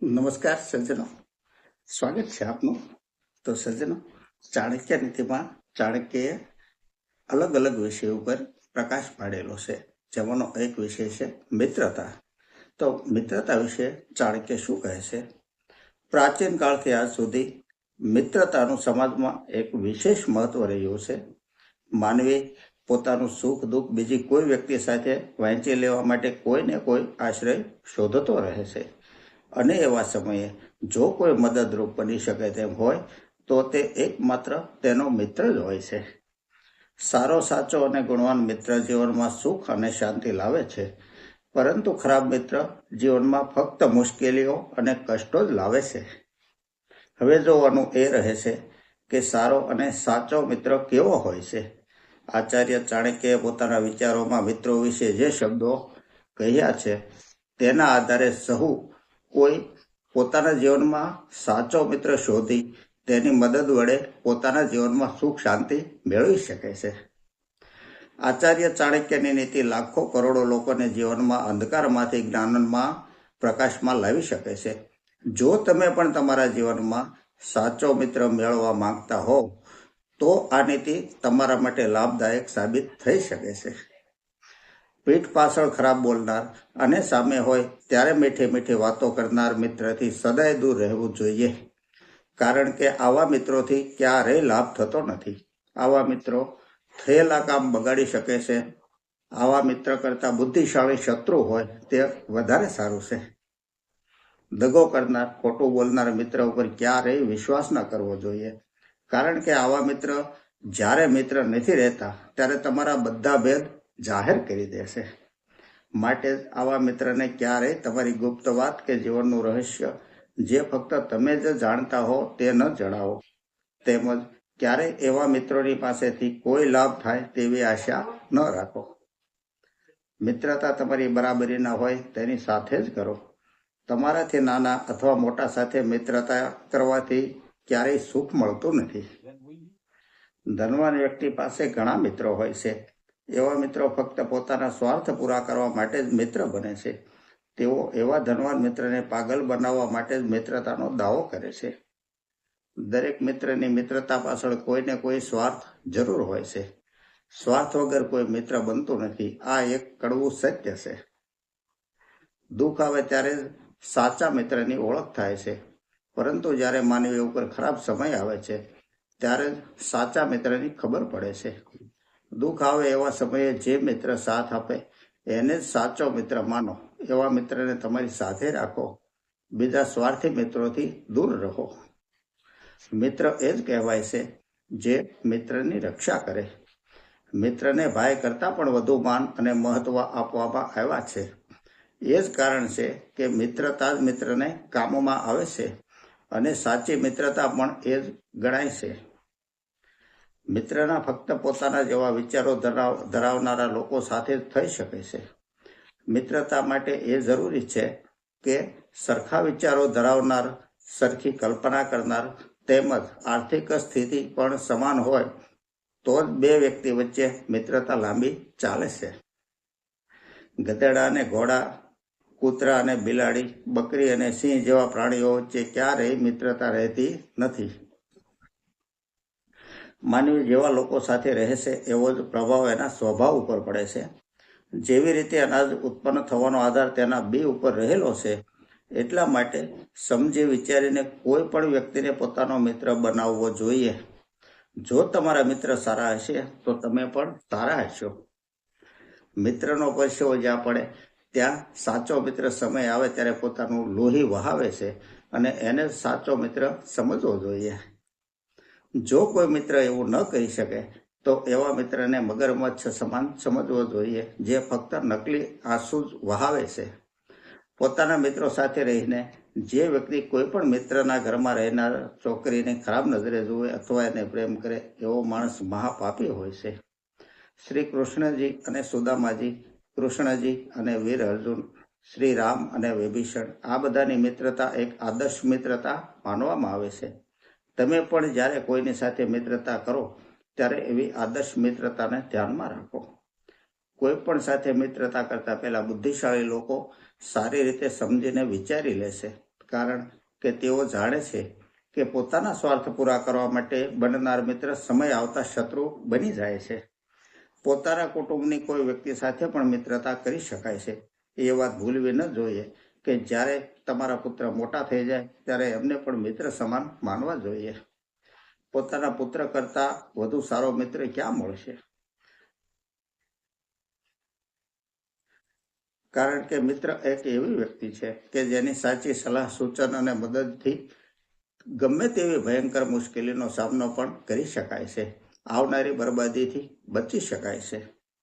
નમસ્કાર સજ્જનો, સ્વાગત છે આપનું. તો સજ્જનો, ચાણક્ય નીતિમાં ચાણક્યએ અલગ અલગ વિષયો ઉપર પ્રકાશ પાડેલો છે, જેમાંનો એક વિષય છે મિત્રતા. તો મિત્રતા વિશે ચાણક્ય શું કહે છે? પ્રાચીન કાળથી આજ સુધી મિત્રતાનું સમાજમાં એક વિશેષ મહત્વ રહ્યું છે. માનવી પોતાનું સુખ દુઃખ બીજી કોઈ વ્યક્તિ સાથે વહેંચી લેવા માટે કોઈને કોઈ આશ્રય શોધતો રહે છે, અને એવા સમયે જો કોઈ મદદરૂપ બની શકે તેમ હોય તો તે એકમાત્ર તેનો મિત્ર જ હોય છે. સારો, સાચો અને ગુણવાન મિત્ર જીવનમાં સુખ અને શાંતિ લાવે છે, પરંતુ ખરાબ મિત્ર જીવનમાં ફક્ત મુશ્કેલીઓ અને કષ્ટો જ લાવે છે. હવે જોવાનું એ રહે છે કે સારો અને સાચો મિત્ર કેવો હોય છે. આચાર્ય ચાણક્યએ પોતાના વિચારોમાં મિત્રો વિશે જે શબ્દો કહ્યા છે તેના આધારે સહુ કોઈ પોતાના જીવનમાં સાચો મિત્ર શોધી તેની મદદ વડે પોતાના જીવનમાં સુખ શાંતિ મેળવી શકે છે. આચાર્ય ચાણક્યની નીતિ લાખો કરોડો લોકોને જીવનમાં અંધકારમાંથી જ્ઞાનમાં પ્રકાશમાં લાવી શકે છે. જો તમે પણ તમારા જીવનમાં સાચો મિત્ર મેળવવા માંગતા હો તો આ નીતિ તમારા માટે લાભદાયક સાબિત થઈ શકે છે. પીઠ પાછળ ખરાબ બોલનાર અને સામે હોય ત્યારે મીઠી મીઠી વાતો કરનાર મિત્રથી સદાય દૂર રહેવું જોઈએ, કારણ કે આવા મિત્રોથી ક્યારેય લાભ થતો નથી. આવા મિત્રો થયેલા કામ બગાડી શકે છે. આવા મિત્ર કરતા બુદ્ધિશાળી શત્રુ હોય તે વધારે સારું છે. દગો કરનાર, ખોટું બોલનાર મિત્ર ઉપર ક્યારેય વિશ્વાસ ન કરવો જોઈએ, કારણ કે આવા મિત્ર જ્યારે મિત્ર નથી રહેતા ત્યારે તમારા બધા ભેદ જાહેર કરી દેશે. માટે આવા મિત્રને ક્યારેય તમારી ગુપ્ત વાત કે જીવનનું રહસ્ય જે ફક્ત તમે જ જાણતા હો તે ન જણાવો. તેમજ ક્યારેય એવા મિત્રોની પાસેથી કોઈ લાભ થાય તેવી આશા ન રાખો. મિત્રતા તમારી બરાબરીના હોય તેની સાથે જ કરો. તમારાથી નાના અથવા મોટા સાથે મિત્રતા કરવાથી ક્યારેય સુખ મળતું નથી. ધનવાન વ્યક્તિ પાસે ઘણા મિત્રો હોય છે. એવા મિત્રો ફક્ત પોતાના સ્વાર્થ પૂરા કરવા માટે જ મિત્ર બને છે. તેઓ એવા ધનવાન મિત્રને પાગલ બનાવવા માટે જ મિત્રતાનો દાવો કરે છે. દરેક મિત્રની મિત્રતા પાછળ કોઈને કોઈ સ્વાર્થ જરૂર હોય છે. સ્વાર્થ વગર કોઈ મિત્ર બનતું નથી. આ એક કડવું સત્ય છે. દુઃખ આવે ત્યારે સાચા મિત્રની ઓળખ થાય છે, પરંતુ જ્યારે માનવી ઉપર ખરાબ સમય આવે છે ત્યારે જ સાચા મિત્રની ખબર પડે છે. દુઃખ આવે એવા સમયે જે મિત્ર સાથ આપે એને જ સાચો મિત્ર માનો. એવા મિત્રને તમારી સાથે રાખો. બીજા સ્વાર્થી મિત્રોથી દૂર રહો. મિત્ર એ જ કહેવાય છે જે મિત્રની રક્ષા કરે. મિત્રને ભાઈ કરતાં પણ વધુ માન અને મહત્વ આપવામાં આવ્યા છે. એ જ કારણ છે કે મિત્રતા જ મિત્રને કામમાં આવે છે, અને સાચી મિત્રતા પણ એ જ ગણાય છે. મિત્રના ફક્ત પોતાના જેવા વિચારો ધરાવનારા લોકો સાથે જ થઈ શકે છે. મિત્રતા માટે એ જરૂરી છે કે સરખા વિચારો ધરાવનાર, સરખી કલ્પના કરનાર તેમજ આર્થિક સ્થિતિ પણ સમાન હોય તો જ બે વ્યક્તિ વચ્ચે મિત્રતા લાંબી ચાલે છે. ગધેડા અને ઘોડા, કૂતરા અને બિલાડી, બકરી અને સિંહ જેવા પ્રાણીઓ વચ્ચે ક્યારેય મિત્રતા રહેતી નથી. માનવી જેવા લોકો સાથે રહે છે એવો જ પ્રભાવ એના સ્વભાવ ઉપર પડે છે. જેવી રીતે અનાજ ઉત્પન્ન થવાનો આધાર તેના બી ઉપર રહેલો છે, એટલા માટે સમજી વિચારીને કોઈ પણ વ્યક્તિને પોતાનો મિત્ર બનાવવો જોઈએ. જો તમારા મિત્ર સારા હશે તો તમે પણ સારા હશો. મિત્રનો પરસેવો જ્યાં પડે ત્યાં સાચો મિત્ર સમય આવે ત્યારે પોતાનું લોહી વહાવે છે, અને એને સાચો મિત્ર સમજવો જોઈએ. જો કોઈ મિત્ર એવું ન કહી શકે તો એવા મિત્રને મગરમચ્છ સમાન સમજવો જોઈએ, જે ફક્ત નકલી આંસુ જ વહાવે છે. પોતાના મિત્રો સાથે રહીને જે વ્યક્તિ કોઈ પણ મિત્રના ઘરમાં રહેનાર છોકરીને ખરાબ નજરે જુએ અથવા એને પ્રેમ કરે એવો માણસ મહાપાપી હોય છે. શ્રી કૃષ્ણજી અને સુદામાજી, કૃષ્ણજી અને વીર અર્જુન, શ્રી રામ અને વિભીષણ, આ બધાની મિત્રતા એક આદર્શ મિત્રતા માનવામાં આવે છે. તમે પણ જ્યારે કોઈની સાથે મિત્રતા કરો ત્યારે એવી આદર્શ મિત્રતાને ધ્યાનમાં રાખો. કોઈ પણ સાથે મિત્રતા કરતા પહેલા બુદ્ધિશાળી લોકો સારી રીતે સમજીને વિચારી લેશે, કારણ કે તેઓ જાણે છે કે પોતાના સ્વાર્થ પૂરા કરવા માટે બનનાર મિત્ર સમય આવતા શત્રુ બની જાય છે. પોતાના કુટુંબની કોઈ વ્યક્તિ સાથે પણ મિત્રતા કરી શકાય છે. એ વાત ભૂલવી ન જોઈએ કે જ્યારે તમારા પુત્ર મોટા થઈ જાય ત્યારે એમને પણ મિત્ર સમાન માનવા જોઈએ. પોતાના પુત્ર કરતા વધુ સારો મિત્ર ક્યાં મળશે? કારણ કે મિત્ર એક એવી વ્યક્તિ છે કે જેની સાચી સલાહ, સૂચન અને મદદથી ગમે તેવી ભયંકર મુશ્કેલીનો સામનો પણ કરી શકાય છે. આવનારી બરબાદીથી બચી શકાય છે.